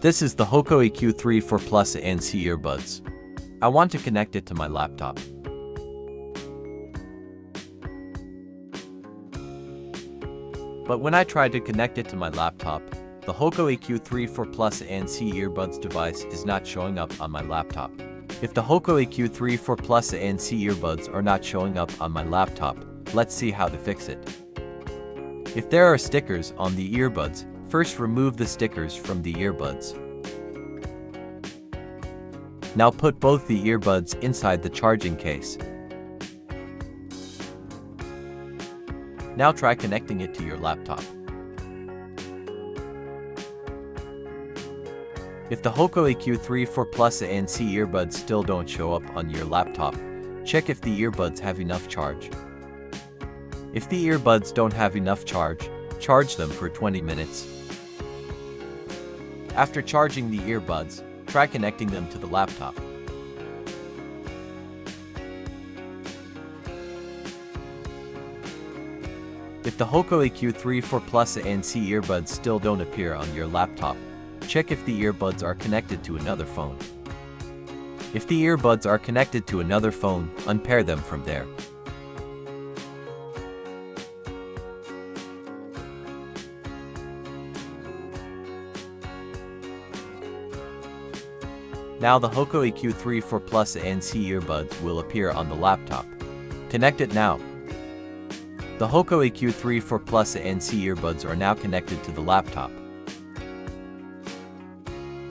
This is the Hoco EQ34 Plus ANC earbuds. I want to connect it to my laptop. But when I tried to connect it to my laptop, the Hoco EQ34 Plus ANC earbuds device is not showing up on my laptop. If the Hoco EQ34 Plus ANC earbuds are not showing up on my laptop, let's see how to fix it. If there are stickers on the earbuds, first remove the stickers from the earbuds. Now put both the earbuds inside the charging case. Now try connecting it to your laptop. If the Hoco EQ34 Plus ANC earbuds still don't show up on your laptop, check if the earbuds have enough charge. If the earbuds don't have enough charge, charge them for 20 minutes. After charging the earbuds, try connecting them to the laptop. If the Hoco EQ34 Plus ANC earbuds still don't appear on your laptop, check if the earbuds are connected to another phone. If the earbuds are connected to another phone, unpair them from there. Now the Hoco EQ34 Plus ANC earbuds will appear on the laptop. Connect it now. The Hoco EQ34 Plus ANC earbuds are now connected to the laptop.